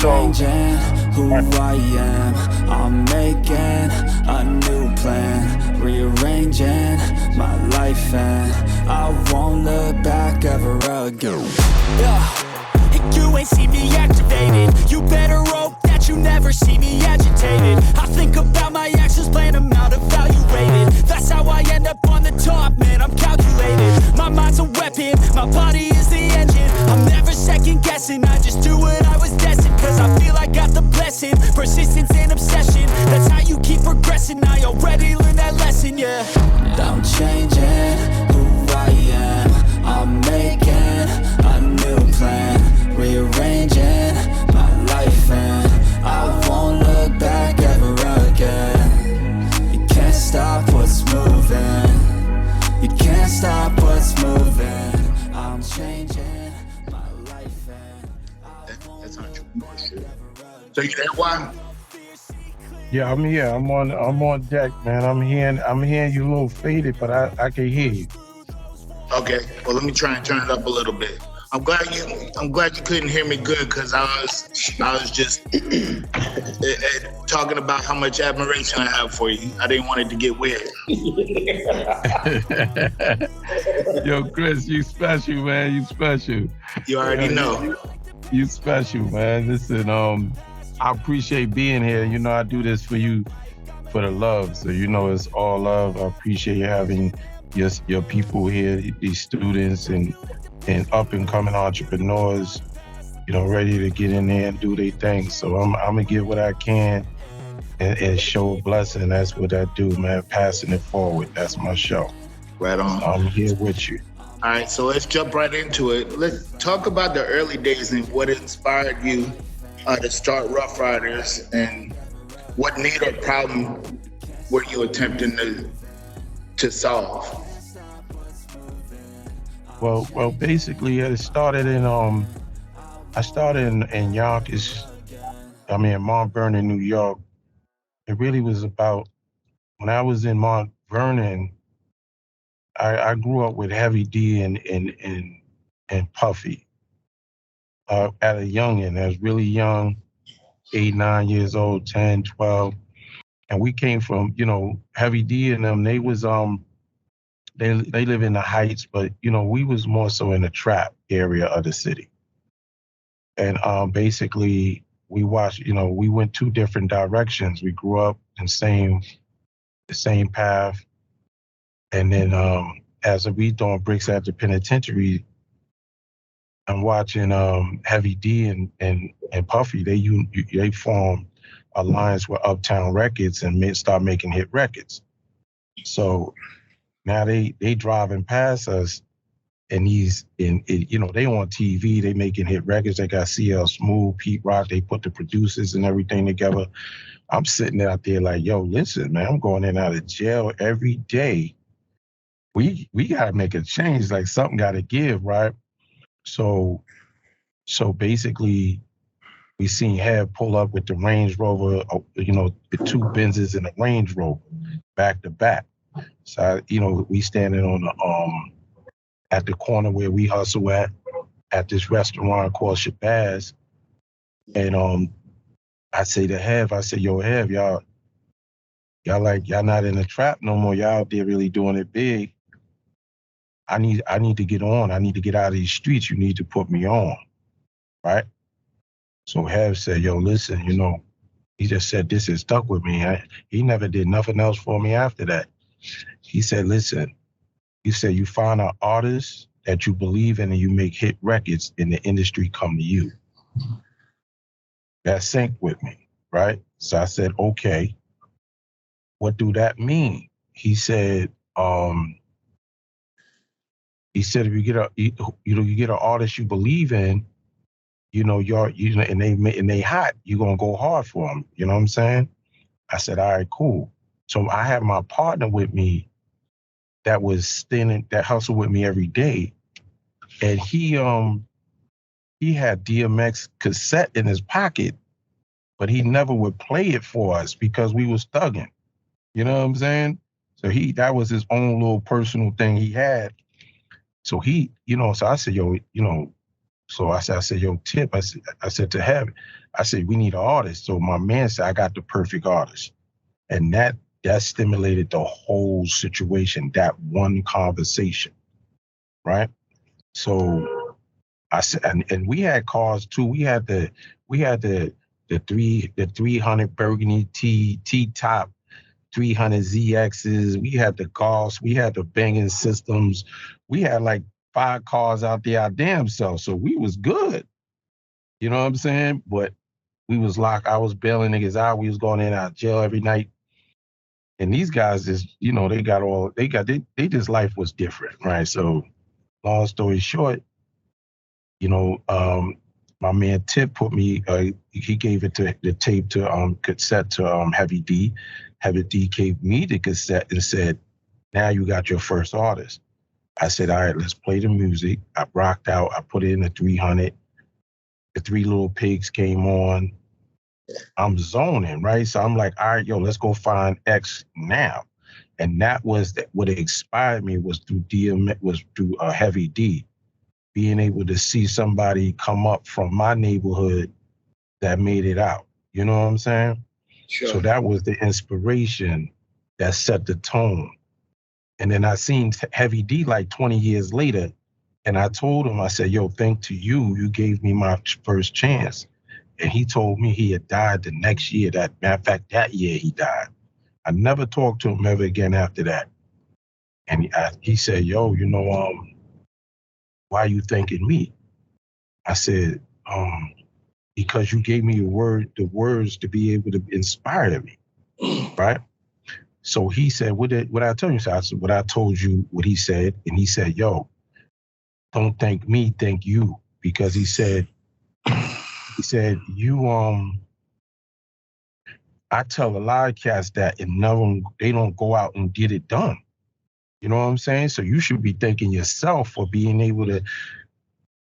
changing who I am. I'm making a new plan, rearranging my life, and I won't look back ever again. And you ain't see me activated. You better hope that you never see me agitated. I think about my actions, plan them out, evaluated. That's how I end up on the top, man, I'm calculated. My mind's a weapon, my body is the engine. I'm never second guessing, I just do what I was destined. Cause I feel I got the blessing, persistence and obsession. That's how you keep progressing, I already learned that lesson, yeah. I'm changing who I am. I'm making a new plan, rearranging my life, and I won't look back ever again. You can't stop what's moving. You can't stop what's moving. I'm changing my life, and That's entrepreneurship. So you there, Waah? Yeah, I'm here. I'm on deck, man. I'm hearing you a little faded, but I can hear you. Okay. Well, let me try and turn it up a little bit. I'm glad you couldn't hear me good, because I was just talking about how much admiration I have for you. I didn't want it to get weird. Yo, Chris, you special, man. You special. You already know. You special, man. Listen, I appreciate being here. You know, I do this for you, for the love. So, you know, it's all love. I appreciate you having your people here, these students and up and coming entrepreneurs, you know, ready to get in there and do their thing. So I'm gonna give what I can and show a blessing. That's what I do, man. Passing it forward. That's my show. Right on. So I'm here with you. All right, so let's jump right into it. Let's talk about the early days and what inspired you to start Ruff Ryders, and what need or problem were you attempting to solve? Well, basically, it started in Yonkers. Mount Vernon, New York. It really was about when I was in Mount Vernon. I grew up with Heavy D and Puffy. At a youngin', I was really young, 8, 9 years old, 10, 12, and we came from, you know, Heavy D and them. They was They live in the Heights, but, you know, we was more so in the trap area of the city. And basically, we watched, you know, we went 2 different directions. We grew up in the same path. And then as we doing bricks at the penitentiary, I'm watching Heavy D and Puffy. They formed alliance with Uptown Records and start making hit records. So now they driving past us, and you know, they on TV, they making hit records. They got CL Smooth, Pete Rock, they put the producers and everything together. I'm sitting out there like, yo, listen, man, I'm going in and out of jail every day. We gotta make a change, like something gotta give, right? So basically, we seen Hev pull up with the Range Rover, you know, the 2 Benzes and the Range Rover, back to back. So, you know, we standing on the at the corner where we hustle at this restaurant called Shabazz. And I say to Hev, I say, yo, Hev, y'all not in the trap no more. Y'all out there really doing it big. I need to get on. I need to get out of these streets. You need to put me on, right? So Hev said, yo, listen, you know, he just said this has stuck with me. He never did nothing else for me after that. He said, listen, he said, you find an artist that you believe in and you make hit records, and the industry come to you. That synced with me, right? So I said, okay, what do that mean? He said, if you get an artist you believe in, you know, and they hot, you're gonna go hard for them. You know what I'm saying? I said, all right, cool. So I had my partner with me that was standing, that hustled with me every day. And he had DMX cassette in his pocket, but he never would play it for us because we was thugging. You know what I'm saying? So that was his own little personal thing he had. So so I said, yo, you know, so I said, yo, Tip, I said to Hev, I said, we need an artist. So my man said, I got the perfect artist. And that stimulated the whole situation, that one conversation, right? So I said, and we had cars too. We had the 300 Burgundy T-top 300 ZXs. We had the Golfs. We had the banging systems. We had like 5 cars out there our damn self. So we was good. You know what I'm saying? But we was locked. I was bailing niggas out. We was going in and out of jail every night. And these guys is, you know, they just life was different, right? So long story short, you know, my man Tip put me, he gave it to the tape to cassette to Heavy D. Heavy D gave me the cassette and said, now you got your first artist. I said, all right, let's play the music. I rocked out. I put it in the 300. The 3 Little Pigs came on. I'm zoning, right? So I'm like, all right, yo, let's go find X now. And that was what inspired me was through Heavy D. Being able to see somebody come up from my neighborhood that made it out. You know what I'm saying? Sure. So that was the inspiration that set the tone. And then I seen Heavy D like 20 years later, and I told him, I said, yo, thanks to you, you gave me my first chance. And he told me he had died the next year. Matter of fact, that year he died. I never talked to him ever again after that. And he said, yo, you know, why are you thanking me? I said, because you gave me the words to be able to inspire me, right? So he said, what I tell you? So I said, what I told you, what he said. And he said, yo, don't thank me, thank you. Because he said, you, I tell a lot of cats that and they don't go out and get it done. You know what I'm saying? So you should be thanking yourself for being able to,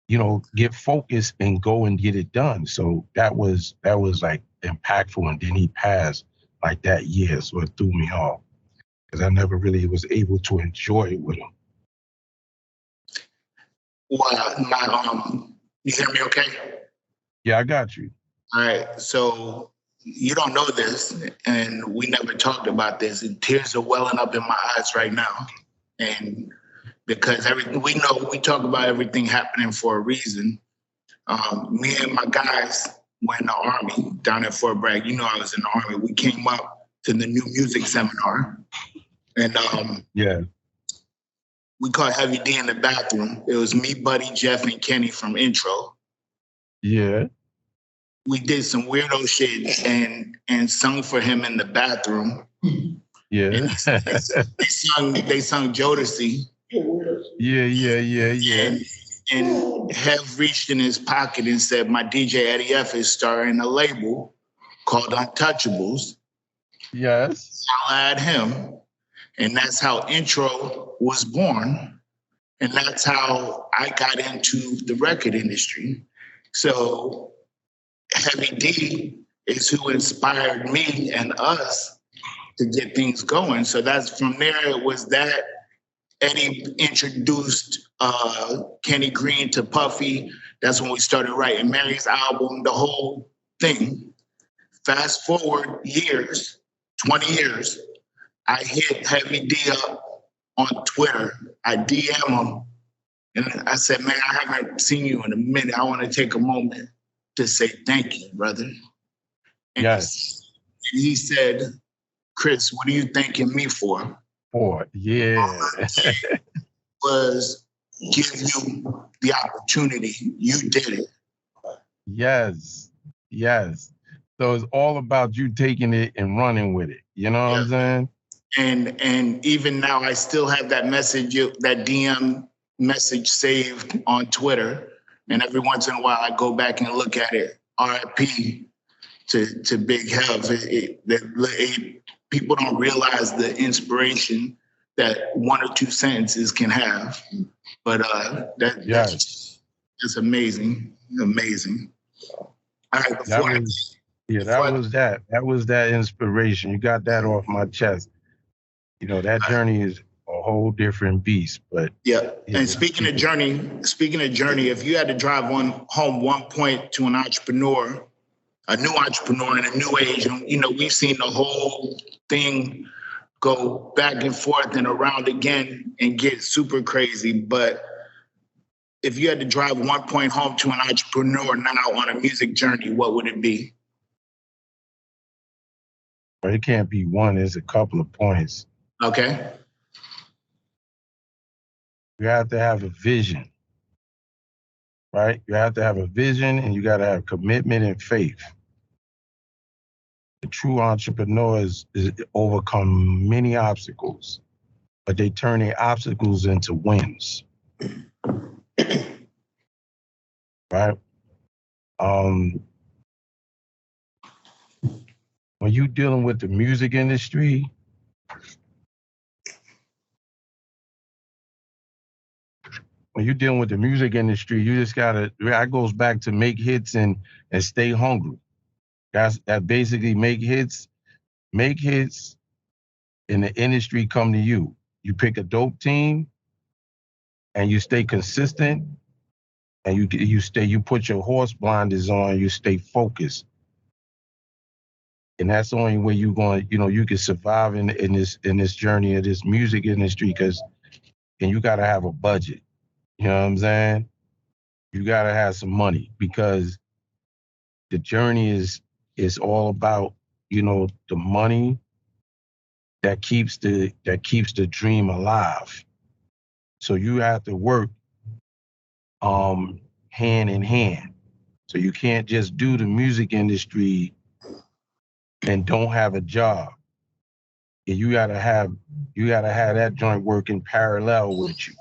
you know, get focused and go and get it done. So that was like impactful. And then he passed like that year. So it threw me off because I never really was able to enjoy it with him. Well, you hear me okay? Yeah, I got you. All right. So you don't know this, and we never talked about this, and tears are welling up in my eyes right now. And because we know we talk about everything happening for a reason. Me and my guys were in the Army down at Fort Bragg. You know, I was in the Army. We came up to the new music seminar, and we caught Heavy D in the bathroom. It was me, Buddy, Jeff, and Kenny from Intro. Yeah. We did some weirdo shit and sung for him in the bathroom. Yeah. And they sung Jodeci. Yeah. And Hev reached in his pocket and said, my DJ Eddie F is starting a label called Untouchables. Yes. I'll add him. And that's how Intro was born. And that's how I got into the record industry. So Heavy D is who inspired me and us to get things going. So that's from there, it was that Eddie introduced Kenny Green to Puffy. That's when we started writing Mary's album, the whole thing. Fast forward years, 20 years, I hit Heavy D up on Twitter. I DM him and I said, man, I haven't seen you in a minute. I want to take a moment to say thank you, brother. And yes. He said, Chris, what are you thanking me for? Yeah. Was give you the opportunity. You did it. Yes. So it's all about you taking it and running with it. You know what I'm saying? And even now, I still have that message, that DM message saved on Twitter. And every once in a while, I go back and look at it. RIP to Big Hev. People don't realize the inspiration that 1 or 2 sentences can have. But that's amazing. Amazing. All right, that was that inspiration. You got that off my chest. You know, that journey is a whole different beast. But and speaking of journey, if you had to drive home one point to an entrepreneur a new entrepreneur in a new age. And, we've seen the whole thing go back and forth and around again and get super crazy. But if you had to drive one point home to an entrepreneur now on a music journey, what would it be? But it can't be one. There's a couple of points. Okay. You have to have a vision, right? You have to have a vision, and you got to have commitment and faith. The true entrepreneurs overcome many obstacles, but they turn their obstacles into wins. Right? When you're dealing with the music industry, you just gotta, that goes back to make hits and stay hungry. That basically make hits, and the industry come to you. You pick a dope team and you stay consistent, and you put your horse blinders on, you stay focused. And that's the only way you're going, you can survive in this journey of this music industry, and you gotta have a budget. You know what I'm saying? You gotta have some money, because the journey is all about, the money that keeps the dream alive. So you have to work hand in hand. So you can't just do the music industry and don't have a job. And you gotta have that joint working parallel with you.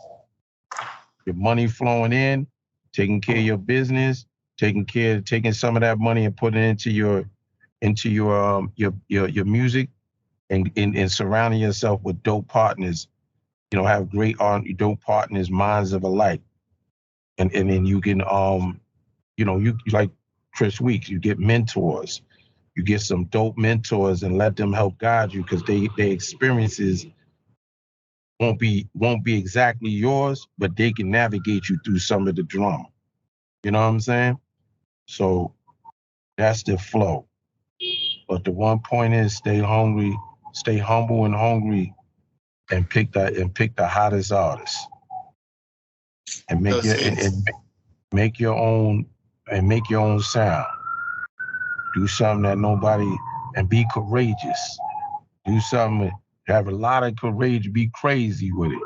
Your money flowing in, taking care of your business, taking some of that money and putting it into your music, and surrounding yourself with dope partners. Have great dope partners, minds of alike. And then you can you like Chris Weeks, you get mentors. You get some dope mentors and let them help guide you, because their experiences won't be exactly yours, but they can navigate you through some of the drama. You know what I'm saying? So that's the flow. But the one point is, stay hungry, stay humble and hungry, and pick the hottest artists, and make your own sound. Do something that nobody, and be courageous. Do something, have a lot of courage, be crazy with it.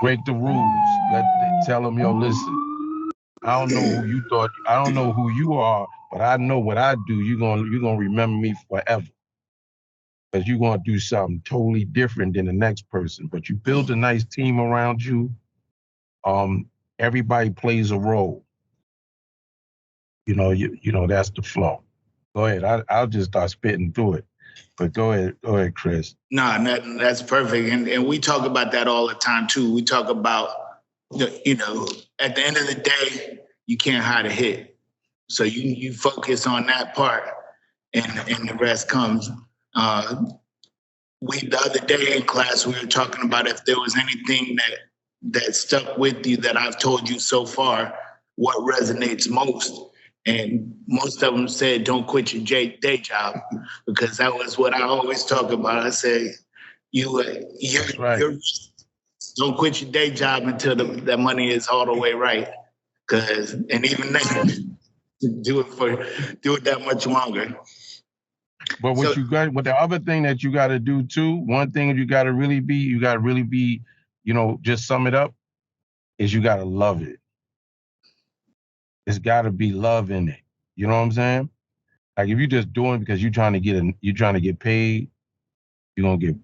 Break the rules. Tell them, yo, listen, I don't know who you are, but I know what I do. You're gonna remember me forever. Because you're gonna do something totally different than the next person. But you build a nice team around you. Everybody plays a role. That's the flow. Go ahead. I'll just start spitting through it. But go ahead, Chris. No, that's perfect. And we talk about that all the time too. We talk about, at the end of the day, you can't hide a hit. So you focus on that part, and the rest comes. The other day in class, we were talking about if there was anything that stuck with you that I've told you so far, what resonates most. And most of them said, don't quit your day job, because that was what I always talk about. I say, you're don't quit your day job until that money is all the way right. And even then, do it that much longer. But what the other thing that you got to do too, one thing you got to really be, just sum it up, is you got to love it. It's got to be love in it. You know what I'm saying? Like, if you're just doing it because you're trying to get paid, you're gonna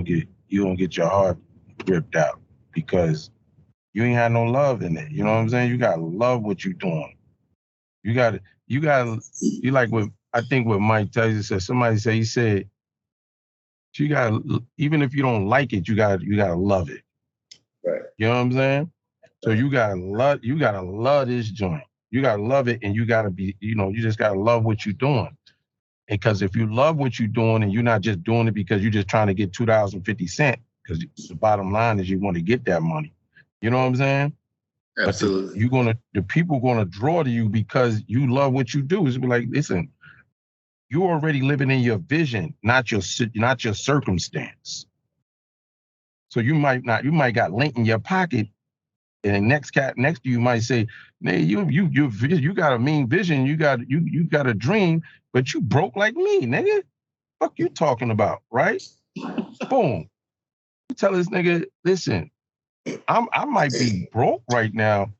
get your heart ripped out, because you ain't had no love in it. You know what I'm saying? You gotta love what you're doing. You like what I think what Mike Tyson said. Somebody said, he said, you gotta, even if you don't like it, you gotta love it. Right. You know what I'm saying? So you gotta love this joint. You gotta love it, and you gotta be, you just gotta love what you're doing. Because if you love what you're doing, and you're not just doing it because you're just trying to get $2.50, because the bottom line is you want to get that money. You know what I'm saying? Absolutely. But the people gonna draw to you because you love what you do. It's be like, listen, you're already living in your vision, not your circumstance. So you might got lint in your pocket, and the next cat next to you might say, "Hey, you got a mean vision, you got a dream, but you broke like me, nigga. Fuck you talking about, right?" Boom. You tell this nigga, listen, I might be broke right now,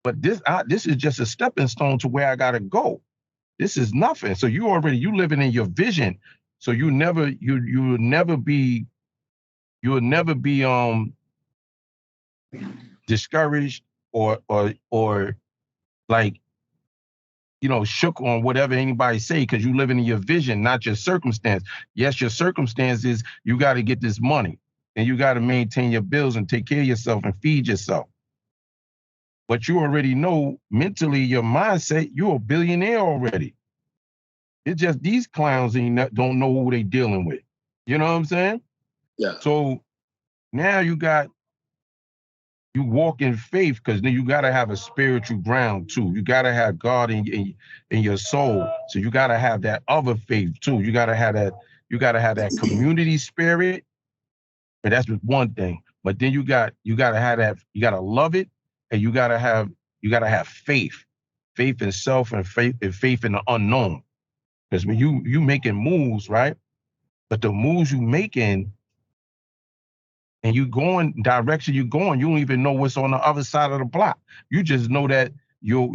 but this is just a stepping stone to where I gotta go. This is nothing. So you living in your vision. So you will never be discouraged or like, shook on whatever anybody say, because you living in your vision, not your circumstance. Yes, your circumstance is you got to get this money and you got to maintain your bills and take care of yourself and feed yourself. But you already know mentally, your mindset, you're a billionaire already. It's just these clowns don't know who they dealing with. You know what I'm saying? Yeah. So now you walk in faith, because then you got to have a spiritual ground too. You got to have God in your soul. So you got to have that other faith too. You got to have that community spirit. And that's just one thing. But then you got to have that. You got to love it, and you got to have faith in self, and faith in the unknown. Because when you making moves, right? But the moves you making, and you going direction you going, you don't even know what's on the other side of the block. You just know that your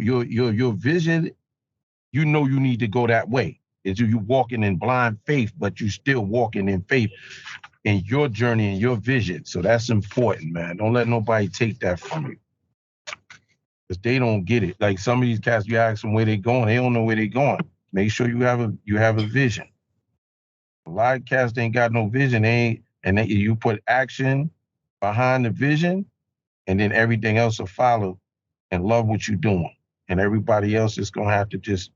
vision, you know you need to go that way. It's you walking in blind faith, but you still walking in faith in your journey and your vision. So that's important, man. Don't let nobody take that from you, because they don't get it. Like some of these cats, you ask them where they going, they don't know where they going. Make sure you have a vision. A lot of cats ain't got no vision. You put action behind the vision, and then everything else will follow, and love what you're doing. And everybody else is gonna have to just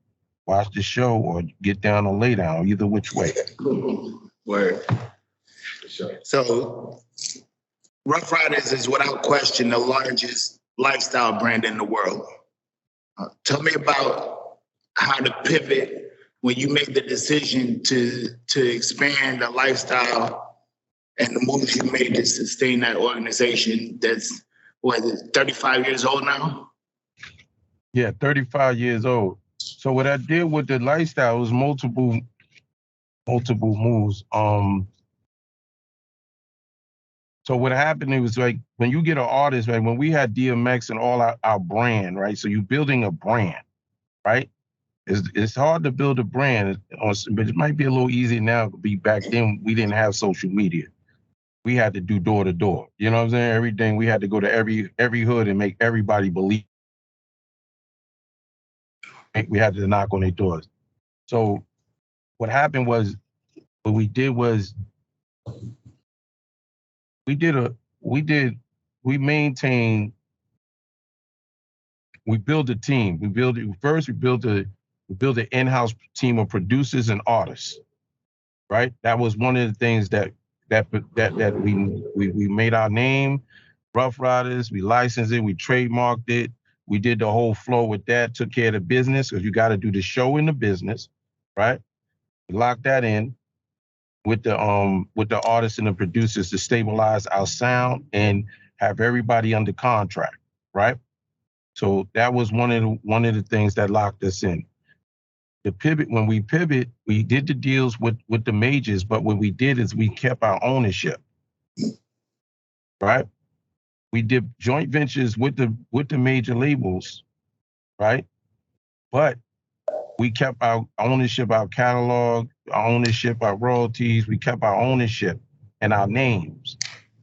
watch the show or get down or lay down, either which way. Word. Sure. So Ruff Ryders is without question the largest lifestyle brand in the world. Tell me about how to pivot when you made the decision to expand the lifestyle and the moves you made to sustain that organization that's, 35 years old now? Yeah, 35 years old. So what I did with the lifestyle was multiple moves. So what happened, it was like when you get an artist, right? When we had DMX and all our brand, right? So you're building a brand, right? It's hard to build a brand, but it might be a little easier now. Back then, we didn't have social media. We had to do door to door. You know what I'm saying? Everything, we had to go to every hood and make everybody believe. We had to knock on their doors. So what happened was, what we did was, we built a team. We built an in-house team of producers and artists, right? That was one of the things that we made our name, Ruff Ryders. We licensed it, we trademarked it. We did the whole flow with that, took care of the business, because you got to do the show in the business, right? We locked that in with the artists and the producers to stabilize our sound and have everybody under contract, right? So that was one of the things that locked us in. When we pivot, we did the deals with the majors, but what we did is we kept our ownership, right? We did joint ventures with the major labels, right? But we kept our ownership, our catalog, our ownership, our royalties. We kept our ownership and our names,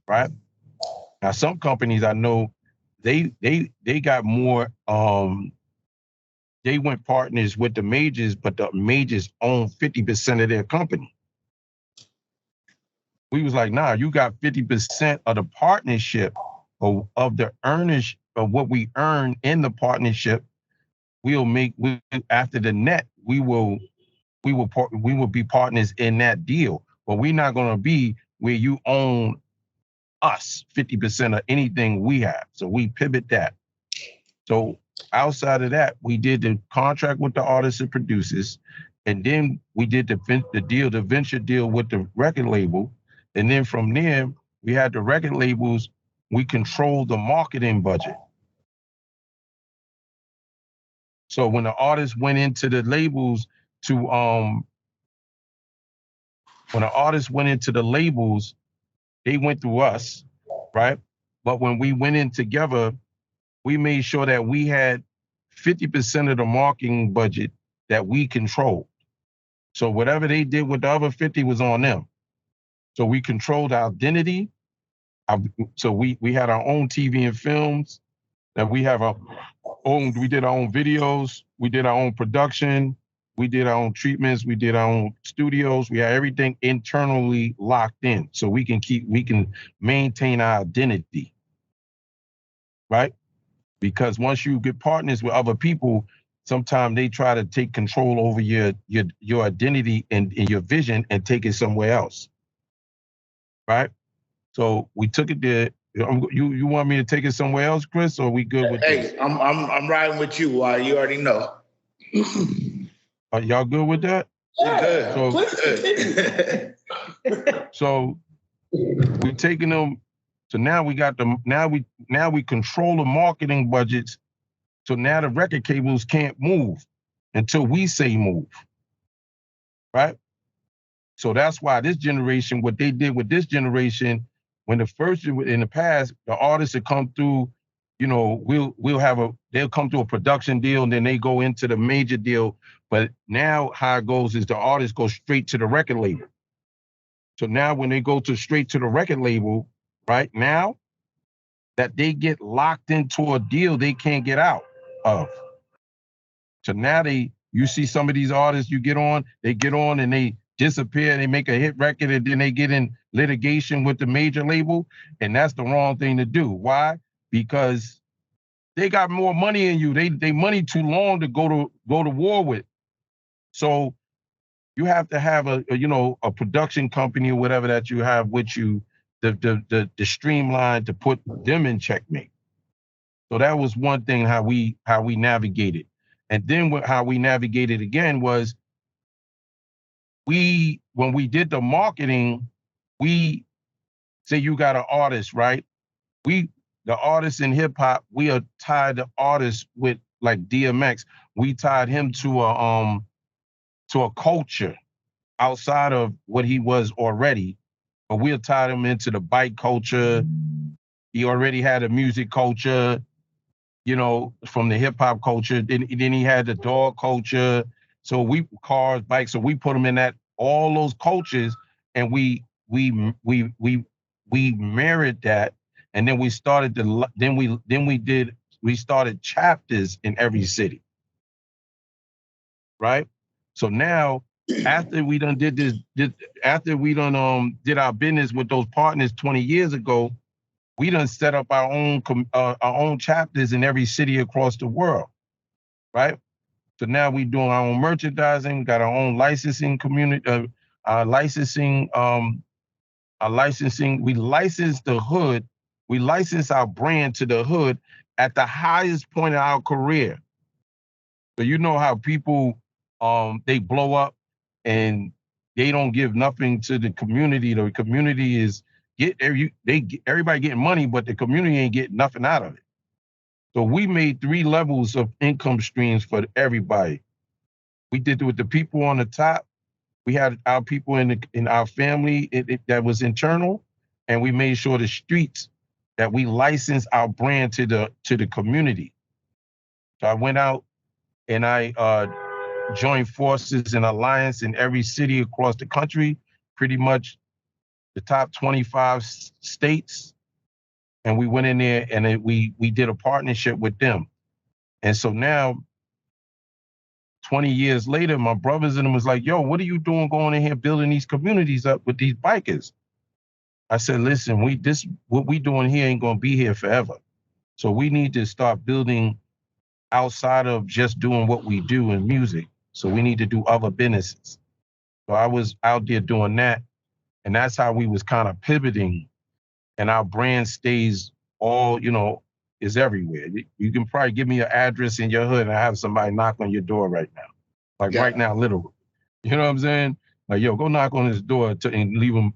right? Now, some companies I know, they got more. They went partners with the majors, but the majors own 50% of their company. We was like, nah, you got 50% of the partnership of the earnings of what we earn in the partnership. After the net, we will be partners in that deal. But we're not gonna be where you own us 50% of anything we have. So we pivot that. So outside of that, we did the contract with the artists and producers, and then we did the venture deal with the record label. And then from there, we had the record labels, we controlled the marketing budget. So when the artists went into the labels they went through us, right? But when we went in together, we made sure that we had 50% of the marketing budget that we controlled. So whatever they did with the other 50 was on them. So we controlled our identity. So we had our own TV and films, and we did our own videos, we did our own production, we did our own treatments, we did our own studios, we had everything internally locked in so we can maintain our identity, right? Because once you get partners with other people, sometimes they try to take control over your identity and your vision and take it somewhere else, right? So we took it there. You want me to take it somewhere else, Chris, or are we good with this? Hey, I'm riding with you. Why? You already know. Are y'all good with that? Good. So we taking them. So now we got them. Now we control the marketing budgets. So now the record cables can't move until we say move, right? So that's why this generation, what they did with this generation, when in the past, the artists that come through, they'll come to a production deal and then they go into the major deal. But now how it goes is the artists go straight to the record label. So now when they go straight to the record label, right now, that they get locked into a deal they can't get out of. So now you see some of these artists they get on and they disappear, they make a hit record, and then they get in litigation with the major label, and that's the wrong thing to do. Why? Because they got more money than you. They money too long to go to war with. So you have to have a production company or whatever that you have with you, the streamline to put them in checkmate. So that was one thing how we navigated. And then how we navigated again was when we did the marketing, we say you got an artist, right? The artists in hip hop, we are tied the artists with like DMX. We tied him to a culture outside of what he was already, but we'll tie him into the bike culture. He already had a music culture, from the hip hop culture. Then he had the dog culture. So cars, bikes. So we put him in all those cultures, and we married that, and then we started we started chapters in every city, right? So now, after we done did this, after we done did our business with those partners 20 years ago, we done set up our own chapters in every city across the world, right? So now we doing our own merchandising, got our own licensing community, our licensing. We license the hood. We license our brand to the hood at the highest point of our career. So you know how people they blow up and they don't give nothing to the community. The community is everybody getting money, but the community ain't getting nothing out of it. So we made 3 levels of income streams for everybody. We did it with the people on the top. We had our people in our family that was internal, and we made sure the streets that we licensed our brand to the community. So I went out and I joined forces in alliance in every city across the country, pretty much the top 25 states. And we went in there and we did a partnership with them. And so now, 20 years later, my brothers and them was like, yo, what are you doing going in here building these communities up with these bikers? I said, listen, what we doing here ain't gonna be here forever. So we need to start building outside of just doing what we do in music. So we need to do other businesses. So I was out there doing that. And that's how we was kind of pivoting. and our brand stays all, is everywhere. You can probably give me your address in your hood and I have somebody knock on your door right now. Like right now, literally. You know what I'm saying? Like, yo, go knock on his door and leave him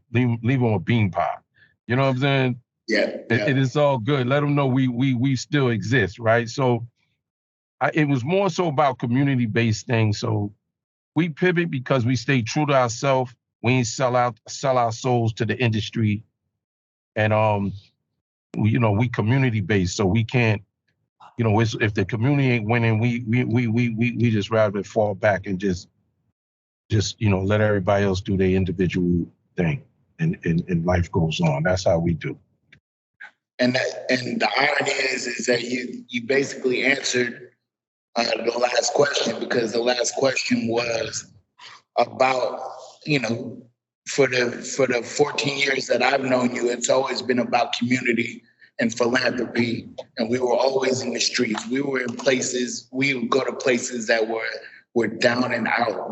a bean pie. You know what I'm saying? Yeah. It is all good. Let them know we still exist, right? So it was more so about community-based things. So we pivot because we stay true to ourselves. We ain't sell our souls to the industry. And we community-based, so we can't, if the community ain't winning, we just rather fall back and just let everybody else do their individual thing, and life goes on. That's how we do. And the irony is that you basically answered the last question, because the last question was about, for the 14 years that I've known you, it's always been about community and philanthropy, and we were always in the streets. We were in places. We would go to places that were down and out.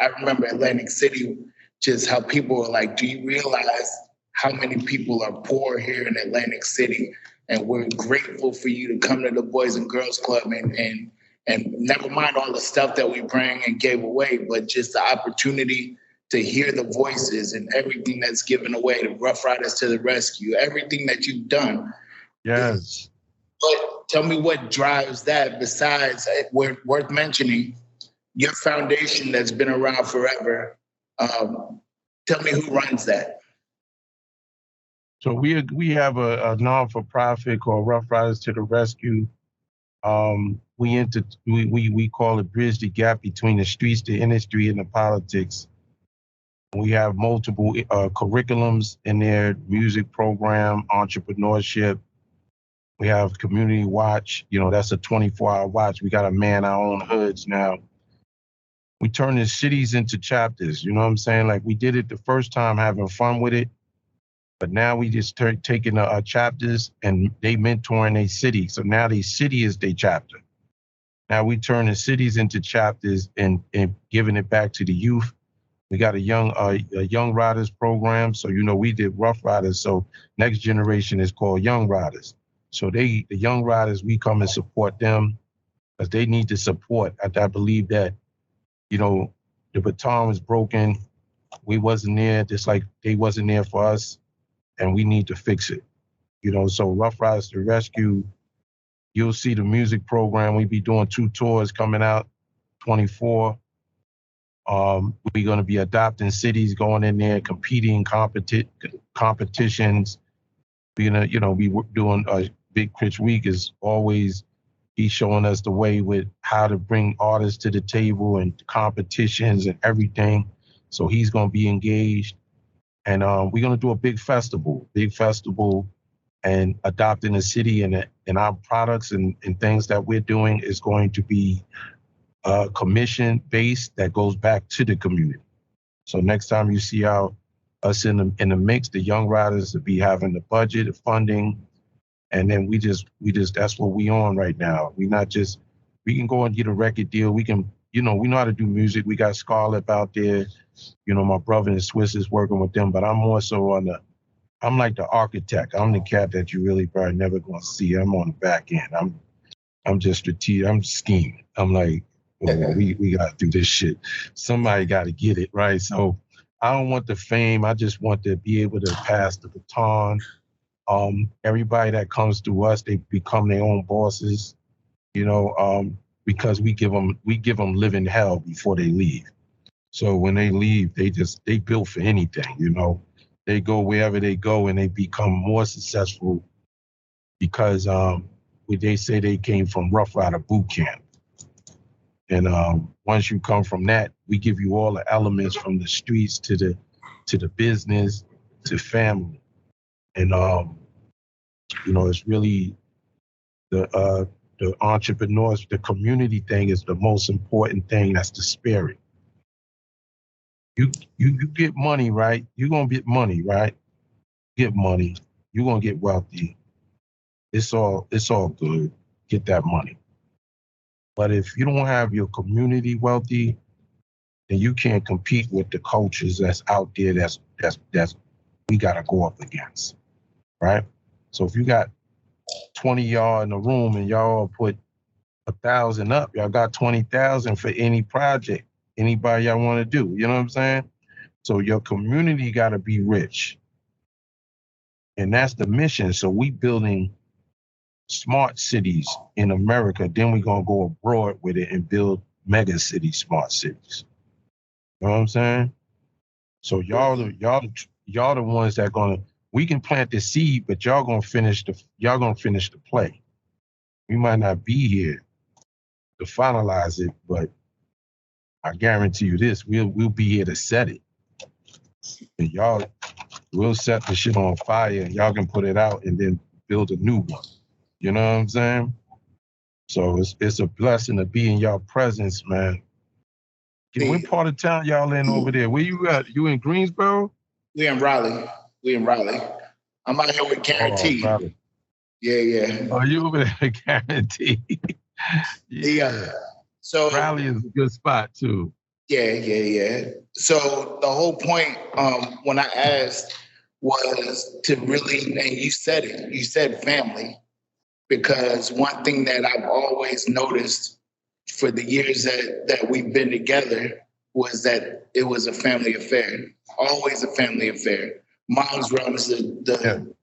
I remember Atlantic City, just how people were like, do you realize how many people are poor here in Atlantic City? And we're grateful for you to come to the Boys and Girls Club and never mind all the stuff that we bring and gave away, but just the opportunity to hear the voices and everything that's given away, the Ruff Ryders to the rescue, everything that you've done. Yes. But tell me what drives that, besides, worth mentioning, your foundation that's been around forever. Tell me who runs that. So we have a non-for-profit called Ruff Ryders to the Rescue. We call it Bridge the Gap between the streets, the industry, and the politics. We have multiple curriculums in there: music program, entrepreneurship. We have community watch. That's a 24-hour watch. We got to man our own hoods now. We turn the cities into chapters. You know what I'm saying? Like, we did it the first time, having fun with it. But now we just taking our chapters and they mentoring a city. So now the city is their chapter. Now we turn the cities into chapters and giving it back to the youth. We got a young riders program. So, we did Ruff Ryders. So next generation is called Young Riders. So the young riders, we come and support them because they need the support. I believe that, the baton was broken. We wasn't there, just like they wasn't there for us. And we need to fix it. So Ruff Ryders to Rescue, you'll see the music program. We be doing 2 tours coming out, 24. We're going to be adopting cities, going in there, competing competitions. We're going to, be doing Big Pitch Week is always, he's showing us the way with how to bring artists to the table and competitions and everything. So he's going to be engaged. And we're going to do a big festival, and adopting the city, and our products and things that we're doing is going to be commission-based that goes back to the community. So next time you see us in the mix, the Young Riders will be having the budget, the funding, and then we just that's what we on right now. We can go and get a record deal. We can, we know how to do music. We got Scarlett out there. My brother in Swiss is working with them, but I'm more so I'm like the architect. I'm the cat that you really probably never gonna see. I'm on the back end. I'm just strategic. I'm scheming. I'm like, we gotta do this shit. Somebody gotta get it, right? So I don't want the fame. I just want to be able to pass the baton. Everybody that comes to us, they become their own bosses, because we give them living hell before they leave. So when they leave, they built for anything, They go wherever they go and they become more successful because they say they came from Ruff Ryder boot camp. And once you come from that, we give you all the elements from the streets to the business to family. And it's really the entrepreneurs, the community thing is the most important thing. That's the spirit. You get money, right? You're gonna get money, right? Get money. You're gonna get wealthy. It's all good. Get that money. But if you don't have your community wealthy, then you can't compete with the cultures that's out there. That's we gotta go up against. right? So if you got 20 y'all in the room and y'all put 1,000 up, y'all got 20,000 for any project, anybody y'all want to do. You know what I'm saying? So your community got to be rich. And that's the mission. So we building smart cities in America. Then we're going to go abroad with it and build mega city smart cities. You know what I'm saying? So y'all the ones that we can plant the seed, but y'all gonna finish the play. We might not be here to finalize it, but I guarantee you this, we'll be here to set it. And we'll set the shit on fire and y'all can put it out and then build a new one. You know what I'm saying? So it's a blessing to be in y'all presence, man. What part of town y'all in over there? Where you at? You in Greensboro? We in Raleigh. I'm out here with Guarantee. Oh, yeah. Oh, you over there, Guarantee. Yeah. So Raleigh is a good spot too. Yeah. So the whole point when I asked was to really, and you said it, you said family, because one thing that I've always noticed for the years that we've been together was that it was a family affair, always a family affair. Mom's runs the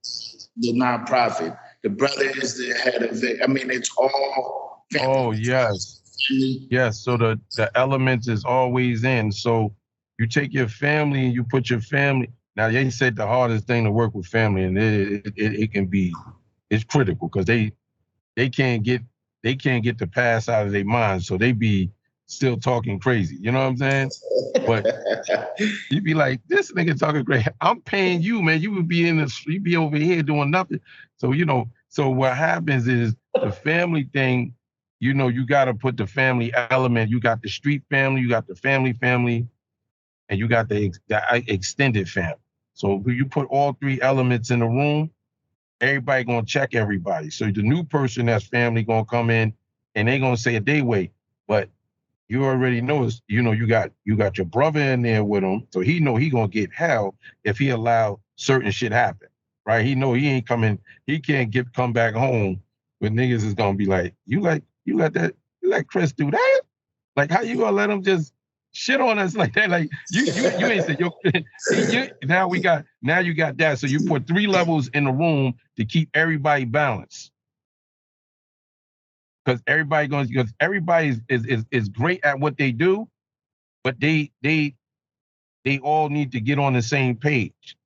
nonprofit. The brother is the head of it. I mean, it's all family. Oh, yes. Yes, so the element is always in. So you take your family and you put your family. Now, they said the hardest thing to work with family, and it can be, it's critical because they can't get the past out of their minds, so they be still talking crazy. You know what I'm saying? But you be like, this nigga talking crazy. I'm paying you, man. You would be you be over here doing nothing. So so what happens is the family thing. You got to put the family element. You got the street family, you got the family, and you got the extended family. So when you put all three elements in the room, everybody gonna check everybody. So the new person that's family gonna come in and they gonna say a day wait, but you already know you got your brother in there with him, so he know he gonna get hell if he allow certain shit happen, right? He know he ain't coming, he can't come back home when niggas is gonna be like, you let Chris do that? Like how you gonna let him just shit on us like that? Like you ain't said now you got that. So you put 3 levels in the room to keep everybody balanced. Because everybody is great at what they do, but they all need to get on the same page.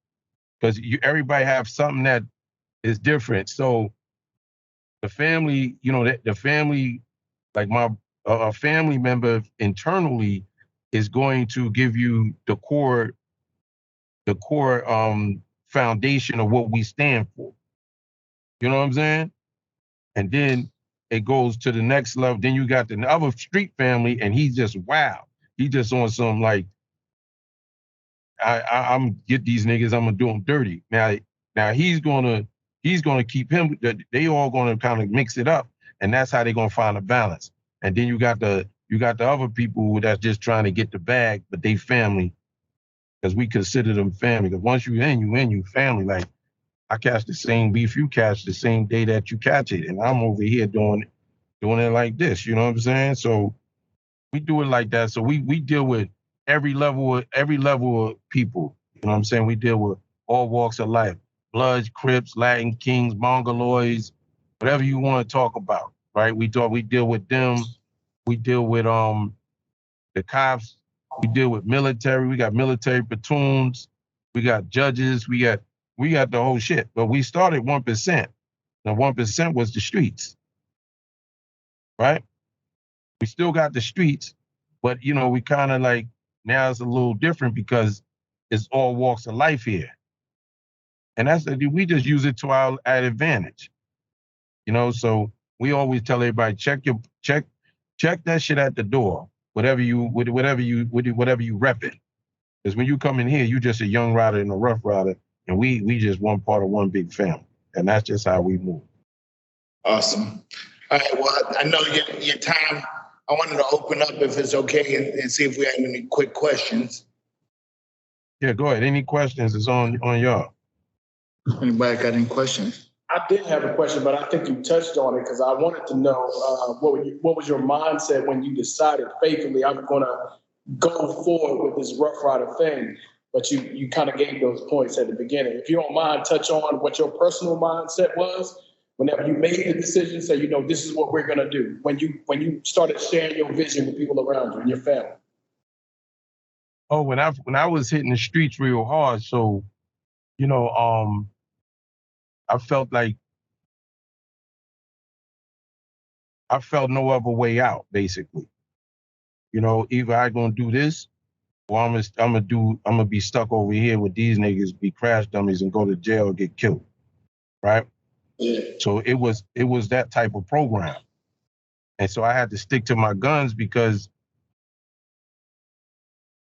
Because everybody have something that is different. So the family, the family, like a family member internally is going to give you the core foundation of what we stand for. You know what I'm saying? And then it goes to the next level. Then you got the other street family, and he's just wow. He just on some like, I'm get these niggas, I'm gonna do them dirty. Now he's gonna keep him. They all gonna kind of mix it up, and that's how they're gonna find a balance. And then you got the other people that's just trying to get the bag, but they family, because we consider them family. Because once you family. Like I catch the same beef you catch the same day that you catch it, and I'm over here doing it like this. You know what I'm saying? So we do it like that. So we deal with every level of people. You know what I'm saying? We deal with all walks of life: Bloods, Crips, Latin Kings, Mongoloids, whatever you want to talk about. Right? We deal with them. We deal with the cops. We deal with military. We got military platoons. We got judges. We got the whole shit. But we started 1%. The 1% was the streets. Right? We still got the streets, but we kind of like, now it's a little different because it's all walks of life here. And we just use it to our advantage. So we always tell everybody, check that shit at the door, whatever you repping. Because when you come in here, you just a young rider and a rough rider, and we just one part of one big family. And that's just how we move. Awesome. All right, well, I know your time. I wanted to open up, if it's okay, and see if we had any quick questions. Yeah, go ahead. Any questions is on y'all. Anybody got any questions? I did have a question, but I think you touched on it because I wanted to know what was your mindset when you decided faithfully I'm going to go forward with this Rough Rider thing. But you kind of gave those points at the beginning. If you don't mind, touch on what your personal mindset was whenever you made the decision. Say, this is what we're going to do. When you started sharing your vision with people around you and your family. Oh, when I was hitting the streets real hard, so I felt like I felt no other way out, basically. Either I gonna do this or I'm gonna be stuck over here with these niggas, be crash dummies and go to jail or get killed. Right? Yeah. So it was that type of program. And so I had to stick to my guns because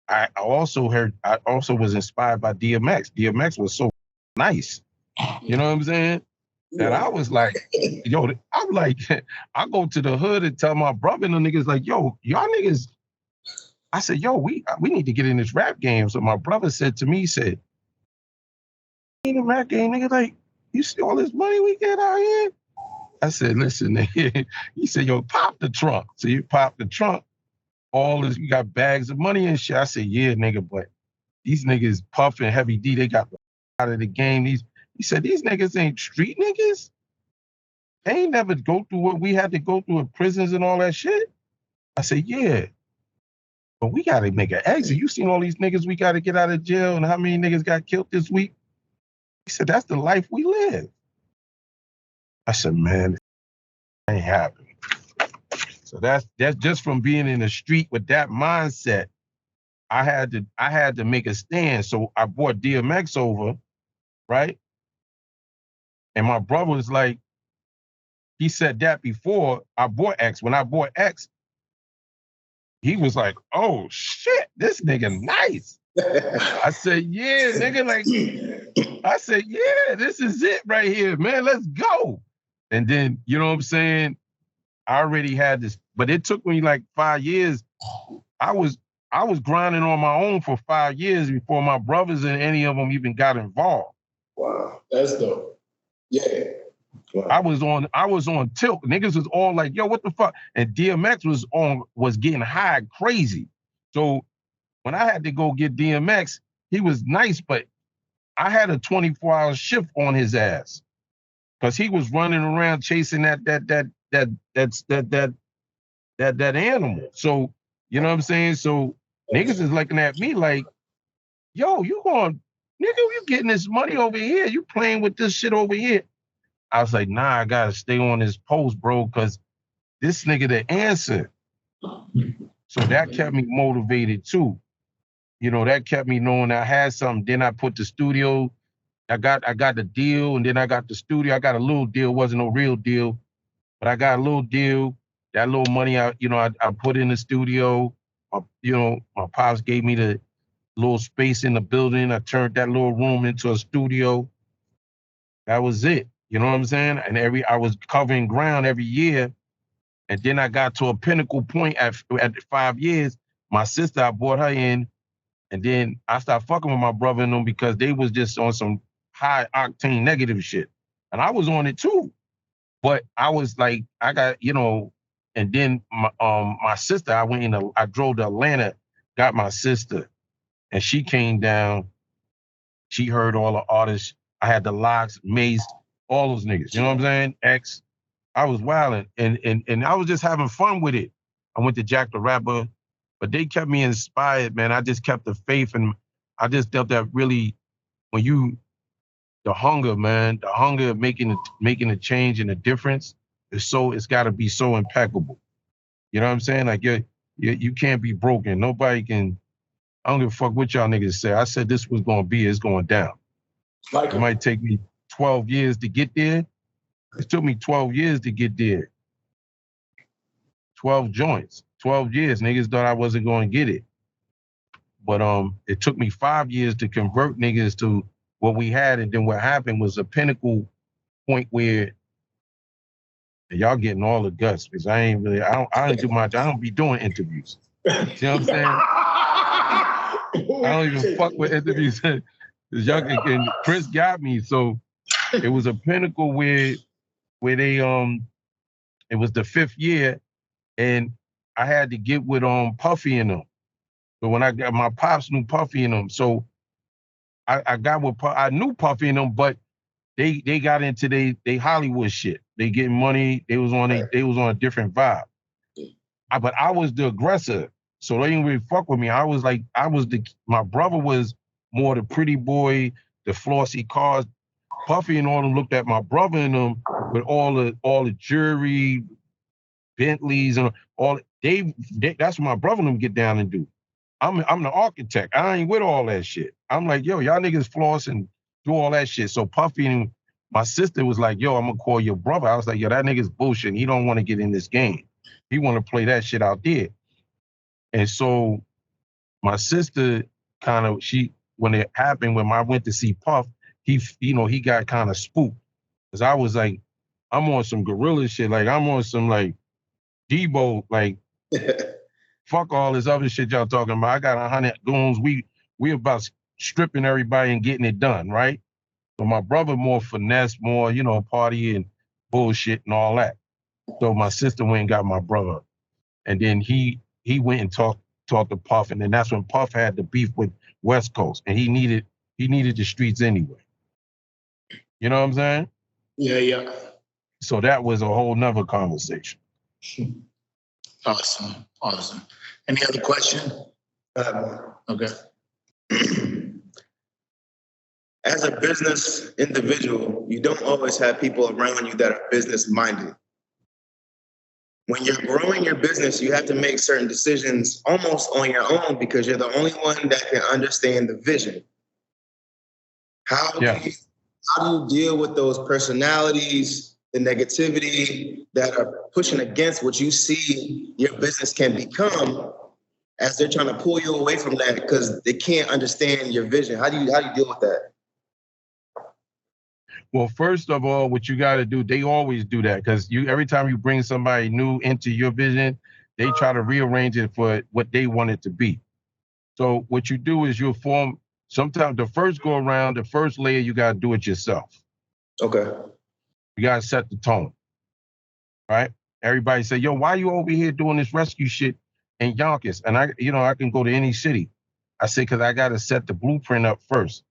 I also was inspired by DMX. DMX was so nice. You know what I'm saying? That I was like, I'm like, I go to the hood and tell my brother and the niggas like, yo, y'all niggas. I said, yo, we need to get in this rap game. So my brother said to me, he said, in the rap game, nigga, like, you see all this money we get out here? I said, listen, nigga. He said, yo, pop the trunk. So you pop the trunk, all this, you got bags of money and shit. I said, yeah, nigga, but these niggas Puff and Heavy D, they got out of the game. He said, these niggas ain't street niggas. They ain't never go through what we had to go through in prisons and all that shit. I said, yeah, but we got to make an exit. You seen all these niggas we got to get out of jail and how many niggas got killed this week? He said, that's the life we live. I said, man, it ain't happening. So that's just from being in the street with that mindset. I had to make a stand. So I brought DMX over, right? And my brother was like, he said that before I bought X. When I bought X, he was like, oh shit, this nigga nice. I said, yeah, nigga, I said, yeah, this is it right here, man, let's go. And then, you know what I'm saying? I already had this, but it took me like 5 years. I was grinding on my own for 5 years before my brothers and any of them even got involved. Wow, that's dope. Yeah. Wow. I was on tilt. Niggas was all like, yo, what the fuck? And DMX was getting high crazy. So when I had to go get DMX, he was nice, but I had a 24-hour shift on his ass. Because he was running around chasing that animal. So, you know what I'm saying? So niggas is looking at me like, yo, you getting this money over here. You playing with this shit over here. I was like, nah, I gotta stay on this post, bro, because this nigga the answer. So that kept me motivated too. That kept me knowing I had something. Then I put the studio, I got the deal, and then I got the studio. I got a little deal, wasn't no real deal, but I got a little deal. That little money I put in the studio. My pops gave me the little space in the building. I turned that little room into a studio. That was it. You know what I'm saying? And I was covering ground every year. And then I got to a pinnacle point at 5 years. My sister, I brought her in. And then I started fucking with my brother and them because they was just on some high octane negative shit. And I was on it too. But I was like, I got, and then my sister, I drove to Atlanta, got my sister, and she came down. She heard all the artists. I had the Locks, Mace, all those niggas. You know what I'm saying? X. I was wilding, and I was just having fun with it. I went to Jack the Rapper, but they kept me inspired, man. I just kept the faith, and I just felt that really, the hunger, man, the hunger of making a change and a difference it's got to be so impeccable. You know what I'm saying? Like you can't be broken. Nobody can. I don't give a fuck what y'all niggas say. I said this was gonna be. It's going down. It might take me 12 years to get there. It took me 12 years to get there. 12 joints, 12 years. Niggas thought I wasn't going to get it. But it took me 5 years to convert niggas to what we had. And then what happened was a pinnacle point where y'all getting all the guts because I don't be doing interviews. You know what I'm saying? I don't even fuck with interviews. And Chris got me. So it was a pinnacle where they it was the 5th year, and I had to get with Puffy and them. So when I got my pops knew Puffy and them, so I got with I knew Puffy and them, but they got into they Hollywood shit. They getting money. They was on a different vibe. But I was the aggressor, so they didn't really fuck with me. My brother was more the pretty boy, the flossy cars. Puffy and all them looked at my brother and them with all the jewelry, Bentleys and all. That's what my brother and them get down and do. I'm the architect. I ain't with all that shit. I'm like, yo, y'all niggas floss and do all that shit. So Puffy and my sister was like, yo, I'm gonna call your brother. I was like, yo, that nigga's bullshit. He don't want to get in this game. He want to play that shit out there. And so my sister when it happened, when I went to see Puff, he got kind of spooked. Cause I was like, I'm on some gorilla shit. Like I'm on some like Debo, like fuck all this other shit y'all talking about. I got 100 goons. We about stripping everybody and getting it done, right? So my brother more finesse, more, party and bullshit and all that. So my sister went and got my brother. And then he went and talked to Puff, and then that's when Puff had the beef with West Coast, and he needed the streets anyway. You know what I'm saying? Yeah. So that was a whole nother conversation. Awesome. Any other question? Okay. As a business individual, you don't always have people around you that are business minded. When you're growing your business, you have to make certain decisions almost on your own because you're the only one that can understand the vision. How do you deal with those personalities, the negativity that are pushing against what you see your business can become as they're trying to pull you away from that because they can't understand your vision? How do you deal with that? Well, first of all, what you got to do, they always do that because every time you bring somebody new into your vision, they try to rearrange it for what they want it to be. So what you do is you'll form, sometimes the first go around, the first layer, you got to do it yourself. Okay. You got to set the tone, right? Everybody say, yo, why you over here doing this rescue shit in Yonkers? And I can go to any city. I say, because I got to set the blueprint up first.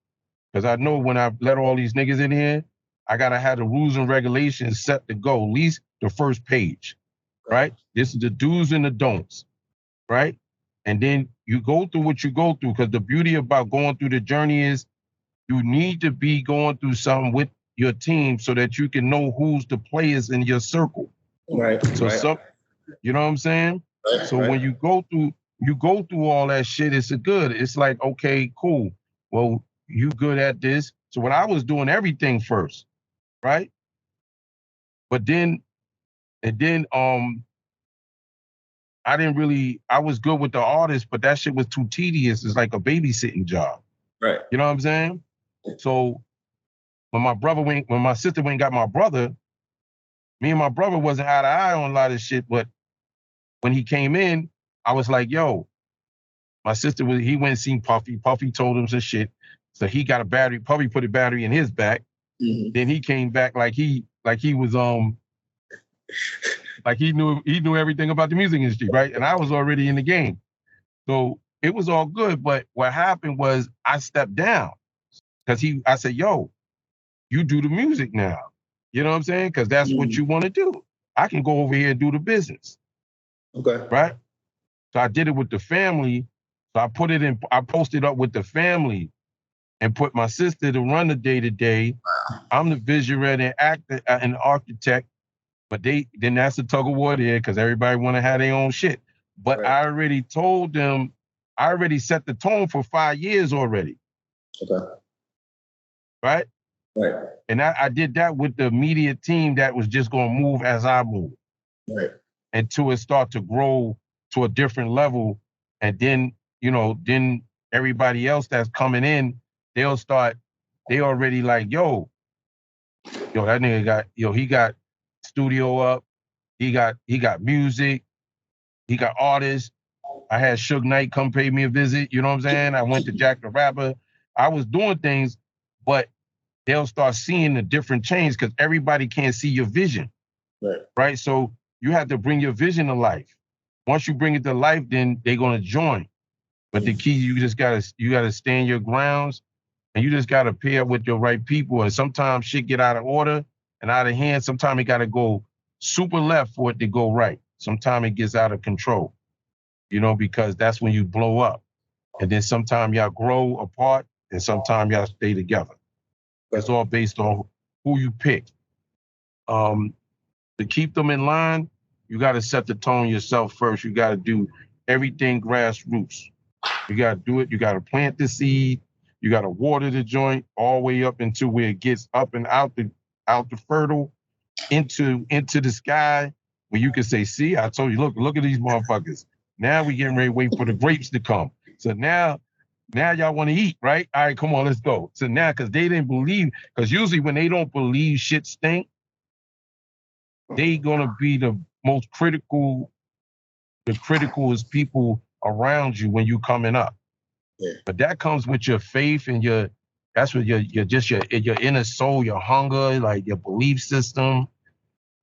Because I know when I let all these niggas in here, I got to have the rules and regulations set to go, at least the first page, right? This is the do's and the don'ts, right? And then you go through what you go through, because the beauty about going through the journey is you need to be going through something with your team so that you can know who's the players in your circle. Right. So you know what I'm saying? Right, so when you go through all that shit, it's good. It's like, okay, cool. Well, you good at this. So when I was doing everything first, right? I was good with the artists, but that shit was too tedious. It's like a babysitting job. Right. You know what I'm saying? So when my sister went and got my brother, me and my brother wasn't eye to eye on a lot of shit, but when he came in, I was like, yo, my sister he went and seen Puffy. Puffy told him some shit. So he got a battery. Puffy put a battery in his back. Mm-hmm. Then he came back like he was like he knew everything about the music industry, right? And I was already in the game. So it was all good. But what happened was I stepped down because I said, yo, you do the music now. You know what I'm saying? Because that's what you want to do. I can go over here and do the business. Okay. Right? So I did it with the family. So I posted up with the family and put my sister to run the day-to-day. I'm the visionary and actor and architect, but then that's a tug of war there because everybody want to have their own shit. But I already told them, I already set the tone for 5 years already. Okay. Right? Right. And I did that with the immediate team that was just going to move as I move. Right. Until it start to grow to a different level. And then, then everybody else that's coming in, they already like, yo, that nigga he got studio up, he got music, he got artists. I had Suge Knight come pay me a visit, you know what I'm saying? I went to Jack the Rapper, I was doing things, but they'll start seeing the different change because everybody can't see your vision. Right. So you have to bring your vision to life. Once you bring it to life, then they're gonna join. But the key, you gotta stand your grounds, and you just gotta pair up with your right people. And sometimes shit get out of order and out of hand. Sometimes it gotta go super left for it to go right. Sometimes it gets out of control, because that's when you blow up. And then sometimes y'all grow apart, and sometimes y'all stay together. It's all based on who you pick. To keep them in line, you got to set the tone yourself first. You got to do everything grassroots. You got to do it. You got to plant the seed. You got to water the joint all the way up into where it gets up and out the fertile into the sky, where you can say, see, I told you, look at these motherfuckers. Now we getting ready to wait for the grapes to come. So now y'all want to eat, right? All right, come on, let's go. So now, because they didn't believe, because usually when they don't believe shit stink, they gonna be the most critical. The critical is people around you when you coming up. Yeah. But that comes with your faith and that's what your inner soul, your hunger, like your belief system.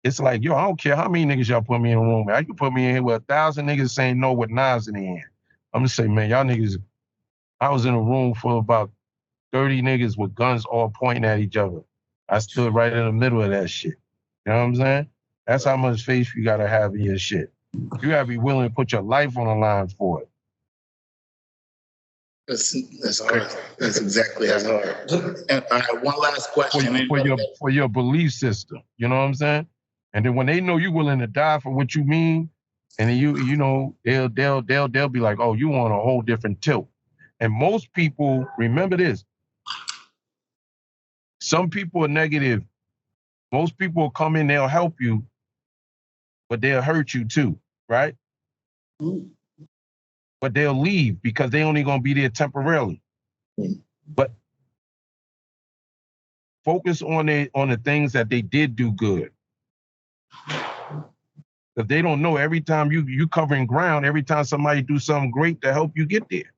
It's like, yo, I don't care how many niggas y'all put me in a room. Man. You put me in here with 1,000 niggas saying no with knives in their hand. I'm just saying, man, y'all niggas. I was in a room full of about 30 niggas with guns all pointing at each other. I stood right in the middle of that shit. You know what I'm saying? That's how much faith you gotta have in your shit. You gotta be willing to put your life on the line for it. That's hard. That's exactly how hard. And one last question. For your belief system. You know what I'm saying? And then when they know you're willing to die for what you mean, and then they'll be like, oh, you on a whole different tilt. And most people, remember this, some people are negative. Most people will come in, they'll help you, but they'll hurt you too, right? But they'll leave because they only gonna be there temporarily. But focus on the things that they did do good. Because they don't know, every time you covering ground, every time somebody do something great to help you get there.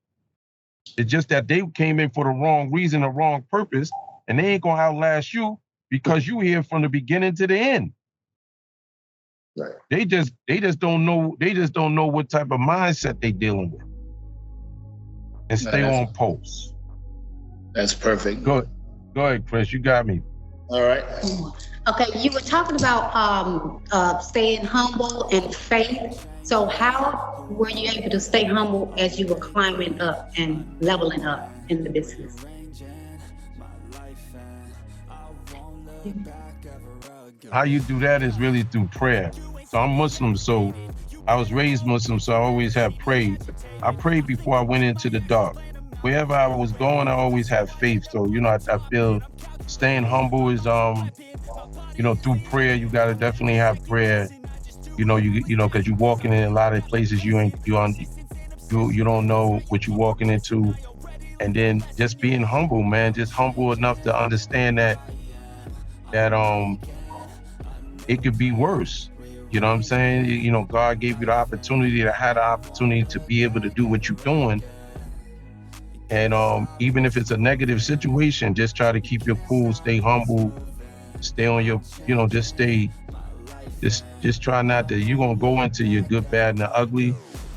It's just that they came in for the wrong reason, the wrong purpose, and they ain't gonna outlast you because you here from the beginning to the end. Right. They just don't know. They just don't know what type of mindset they dealing with. And stay on post. That's perfect. Go ahead, Chris. You got me. All right. Okay, you were talking about staying humble and faith. So how were you able to stay humble as you were climbing up and leveling up in the business? How you do that is really through prayer. So I'm Muslim, so I was raised Muslim, so I always have prayed. I prayed before I went into the dark. Wherever I was going, I always have faith. So, I feel staying humble is, through prayer, you gotta definitely have prayer. Because you're walking in a lot of places you don't know what you're walking into. And then just being humble, man, just humble enough to understand that it could be worse. You know what I'm saying? God gave you the opportunity to be able to do what you're doing. And even if it's a negative situation, just try to keep your cool, stay humble, stay on your, just try not to, you're going to go into your good, bad, and the ugly,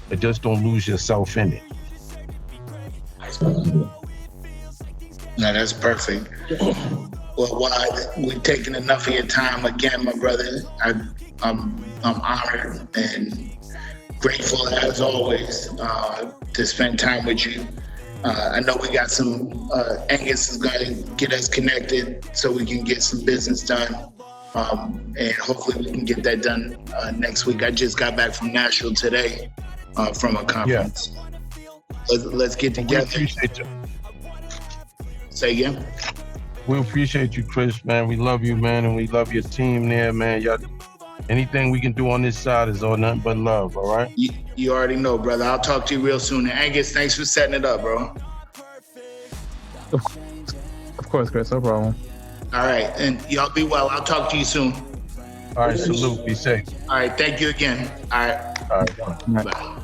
but just don't lose yourself in it. No, that's perfect. Well, Waah, we've taken enough of your time again, my brother. I'm honored and grateful as always to spend time with you. I know we got some, Angus is going to get us connected so we can get some business done. And hopefully we can get that done next week. I just got back from Nashville today from a conference. Yeah. Let's get together. We appreciate you. Say again? We appreciate you, Chris, man. We love you, man, and we love your team there, man. Y'all, anything we can do on this side is all nothing but love, all right? You already know, brother. I'll talk to you real soon. And Angus, thanks for setting it up, bro. Of course, Chris, no problem. All right, and y'all be well. I'll talk to you soon. All right, salute. Be safe. All right, thank you again. All right. All right. Bye.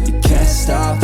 You can't stop